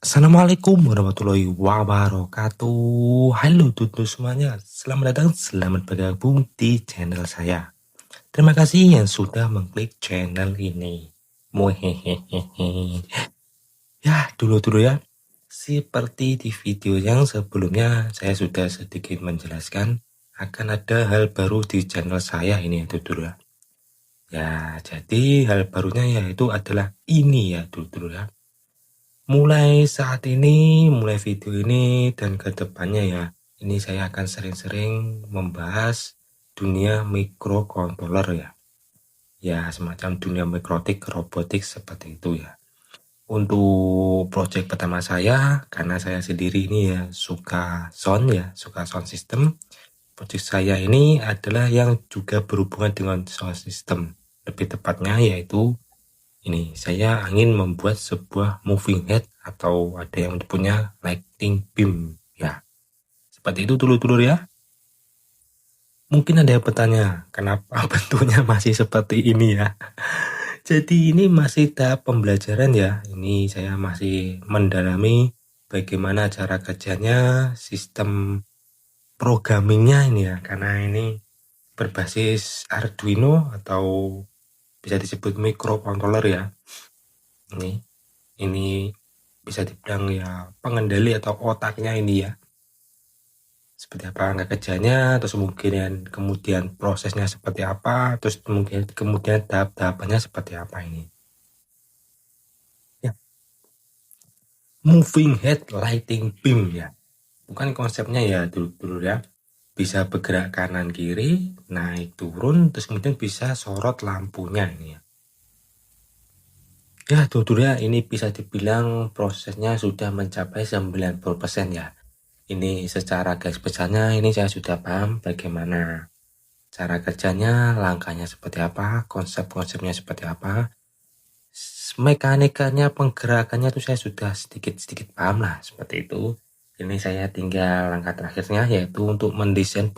Assalamualaikum warahmatullahi wabarakatuh. Halo tutur semuanya, selamat datang, selamat bergabung di channel saya. Terima kasih yang sudah mengklik channel ini. Muhehehehe. Ya, dulu ya. Seperti di video yang sebelumnya, saya sudah sedikit menjelaskan akan ada hal baru di channel saya ini ya, tutur ya. Ya, jadi hal barunya yaitu adalah ini ya, tutur ya. Mulai saat ini, mulai video ini dan ke depannya ya, ini saya akan sering-sering membahas dunia microcontroller ya. Ya, semacam dunia mikrotik, robotik seperti itu ya. Untuk project pertama saya, karena saya sendiri ini ya suka sound ya, suka sound system. Project saya ini adalah yang juga berhubungan dengan sound system. Lebih tepatnya yaitu ini saya ingin membuat sebuah moving head atau ada yang punya lighting beam ya. Seperti itu dulu ya. Mungkin ada yang bertanya, kenapa bentuknya masih seperti ini ya? Jadi ini masih tahap pembelajaran ya. Ini saya masih mendalami bagaimana cara kerjanya, sistem programmingnya ini ya. Karena ini berbasis Arduino atau bisa disebut microcontroller ya. Ini bisa dibilang ya pengendali atau otaknya ini ya. Seperti apa angka kerjanya, terus kemudian prosesnya seperti apa, terus kemudian tahap-tahapannya seperti apa ini. Ya. Moving head lighting beam ya. Bukan konsepnya ya dulu ya. Bisa bergerak kanan kiri, naik turun, terus kemudian bisa sorot lampunya ini ya. Ya dulu ya, ini bisa dibilang prosesnya sudah mencapai 90% ya. Ini secara garis besarnya ini saya sudah paham bagaimana cara kerjanya, langkahnya seperti apa, konsep-konsepnya seperti apa, mekanikanya, penggerakannya itu saya sudah sedikit-sedikit paham lah seperti itu. Ini saya tinggal langkah terakhirnya yaitu untuk mendesain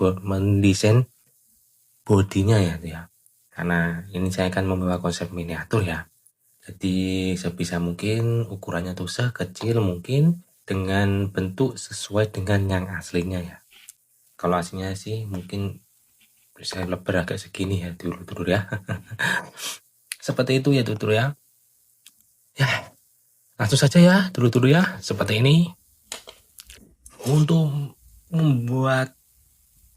bodinya ya. Karena ini saya akan membawa konsep miniatur ya. Jadi sebisa mungkin ukurannya tuh sekecil mungkin dengan bentuk sesuai dengan yang aslinya ya. Kalau aslinya sih mungkin bisa lebar agak segini ya dulu ya. Seperti itu ya dulu ya. Ya, langsung saja ya dulu ya. Seperti ini. Untuk membuat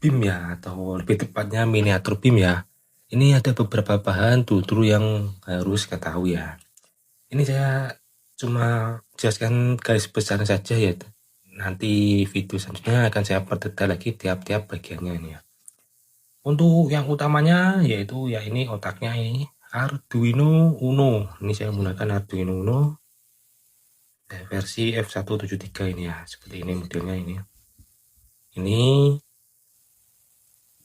BIM ya atau lebih tepatnya miniatur BIM ya. Ini ada beberapa bahan dulu yang harus ketahui ya. Ini saya cuma jelaskan garis besar saja ya. Nanti video selanjutnya akan saya perdetal lagi tiap-tiap bagiannya ini ya. Untuk yang utamanya yaitu ya ini otaknya ini Arduino Uno. Ini saya menggunakan Arduino Uno versi F173 ini ya. Seperti ini modelnya ini. Ini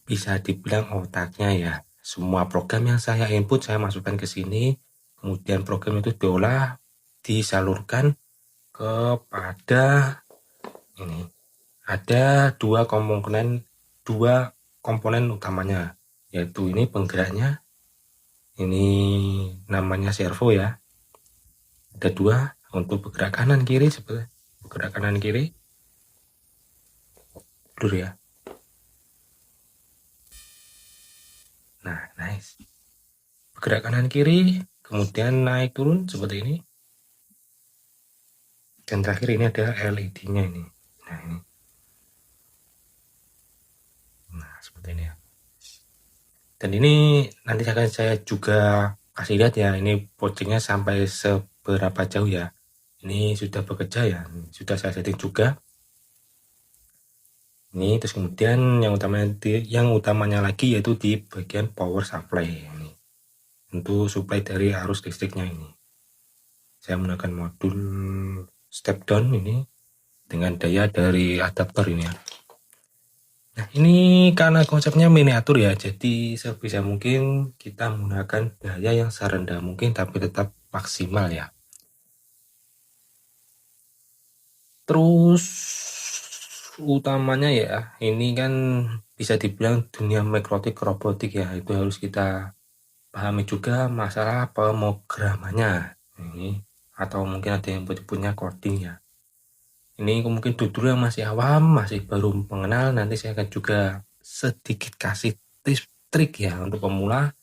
bisa dibilang otaknya ya. Semua program yang saya input saya masukkan ke sini. Kemudian program itu diolah, disalurkan kepada ini. Ada dua komponen utamanya, yaitu ini penggeraknya, ini namanya servo ya. Ada dua untuk bergerak kanan kiri, seperti bergerak kanan kiri dulu ya. Nah, nice. Bergerak kanan kiri, kemudian naik turun seperti ini. Dan terakhir ini ada LED-nya ini. Nah, ini. Nah, seperti ini ya. Dan ini nanti akan saya juga kasih lihat ya, ini projectnya sampai seberapa jauh ya. Ini sudah bekerja ya, sudah saya setting juga. Ini terus kemudian yang utamanya lagi yaitu di bagian power supply ini. Untuk supply dari arus listriknya ini. Saya menggunakan modul step down ini dengan daya dari adaptor ini ya. Nah, ini karena konsepnya miniatur ya, jadi sebisa mungkin kita menggunakan daya yang serendah mungkin tapi tetap maksimal ya. Terus utamanya ya, ini kan bisa dibilang dunia mikrotik robotik ya, itu harus kita pahami juga masalah pemrogramannya ini, atau mungkin ada yang punya coding ya. Ini mungkin tutur yang masih awam, masih baru mengenal, nanti saya akan juga sedikit kasih tips trik ya untuk pemula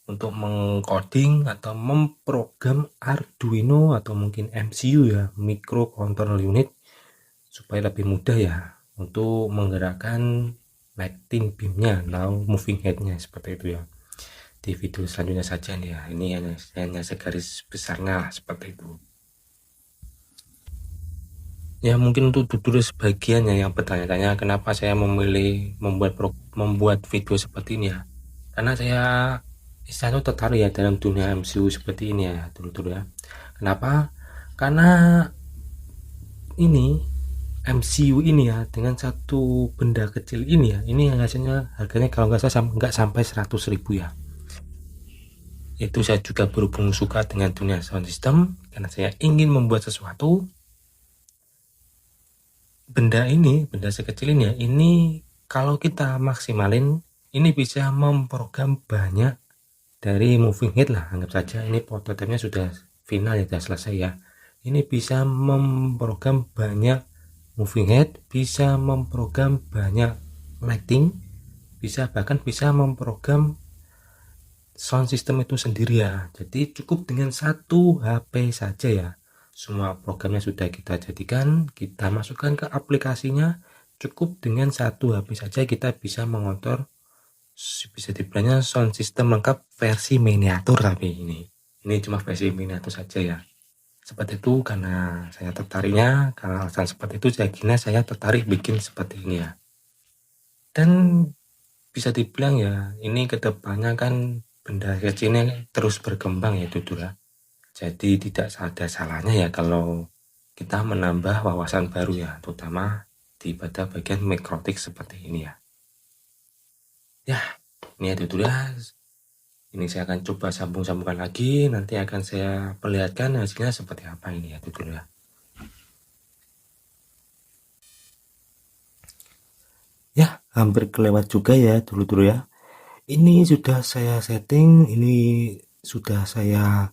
untuk mengcoding atau memprogram Arduino atau mungkin MCU ya, microcontroller unit, supaya lebih mudah ya untuk menggerakkan lighting beamnya atau moving headnya seperti itu ya. Di video selanjutnya saja nih ya, ini hanya segaris besarnya seperti itu. Ya mungkin untuk tutur sebagian ya yang bertanya-tanya kenapa saya memilih membuat video seperti ini ya, karena saya tuh tertarik ya dalam dunia MCU seperti ini ya dulu ya. Kenapa? Karena ini MCU ini ya, dengan satu benda kecil ini ya, ini hasilnya harganya kalau nggak salah nggak sampai 100.000 ya. Itu saya juga berhubung suka dengan dunia sound system, karena saya ingin membuat sesuatu. Benda sekecil ini ya, ini kalau kita maksimalin, ini bisa memprogram banyak dari moving head lah. Anggap saja ini prototipenya sudah final ya, sudah selesai ya. Ini bisa memprogram banyak moving head, bisa memprogram banyak lighting, bahkan bisa memprogram sound system itu sendiri ya. Jadi cukup dengan satu HP saja ya, semua programnya sudah kita jadikan, kita masukkan ke aplikasinya. Cukup dengan satu HP saja kita bisa mengontrol, bisa dibilangnya sound system lengkap versi miniatur. Tapi ini cuma versi miniatur saja ya, seperti itu. Karena saya tertariknya, karena alasan seperti itu, saya tertarik bikin seperti ini ya. Dan bisa dibilang ya, ini kedepannya kan benda kecilnya terus berkembang ya Dudura. Jadi tidak ada salahnya ya kalau kita menambah wawasan baru ya, terutama pada bagian mikrotik seperti ini ya. Ya, ini ya Dudura. Ini saya akan coba sambung-sambungkan lagi, nanti akan saya perlihatkan hasilnya seperti apa ini ya Dudura. Ya, hampir kelewat juga ya dulu ya. Ini sudah saya setting, ini sudah saya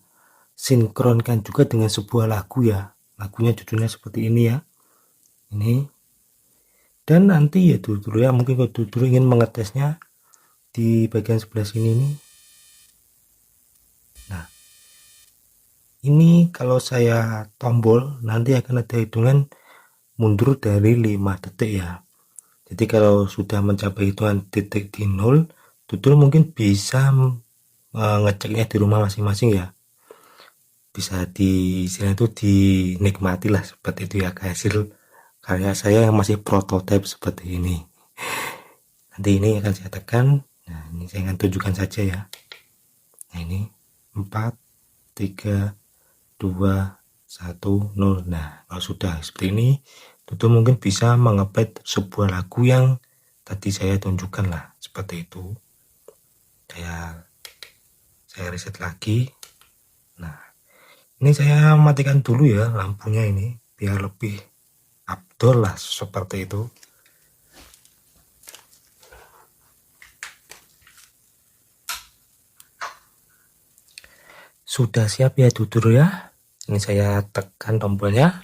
sinkronkan juga dengan sebuah lagu ya. Lagunya judulnya seperti ini ya. Ini. Dan nanti ya dulu ya, mungkin kalau dulu ingin mengetesnya di bagian sebelah sini nih. Nah, ini kalau saya tombol nanti akan ada hitungan mundur dari 5 detik ya. Jadi kalau sudah mencapai hitungan detik di 0, Tutul mungkin bisa ngeceknya di rumah masing-masing ya. Bisa di sini itu dinikmati lah seperti itu ya, hasil karya saya yang masih prototipe seperti ini. Nanti ini akan saya tekan. Nah, ini saya akan tunjukkan saja ya. Nah, ini 4 3 2 1 0. Nah, kalau sudah seperti ini, Tutul mungkin bisa mengepet sebuah lagu yang tadi saya tunjukkan lah, seperti itu. Saya reset lagi. Nah, ini saya matikan dulu ya lampunya ini biar lebih abdol lah seperti itu. Sudah siap ya Tutul ya. Ini saya tekan tombolnya.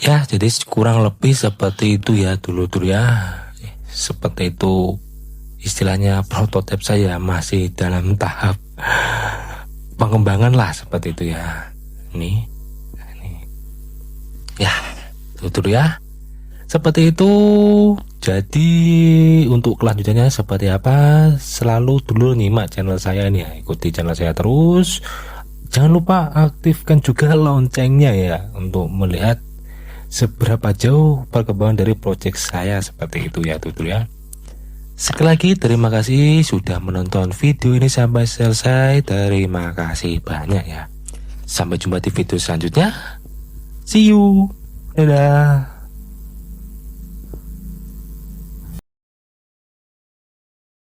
Ya, jadi kurang lebih seperti itu ya dulu ya. Seperti itu istilahnya prototipe saya masih dalam tahap pengembangan lah seperti itu ya. Ini ya dulu ya. Seperti itu. Jadi untuk kelanjutannya seperti apa, selalu dulu nyimak channel saya nih ya. Ikuti channel saya terus. Jangan lupa aktifkan juga loncengnya ya, untuk melihat seberapa jauh perkembangan dari project saya seperti itu ya dulu ya. Sekali lagi terima kasih sudah menonton video ini sampai selesai. Terima kasih banyak ya. Sampai jumpa di video selanjutnya. See you. Dadah.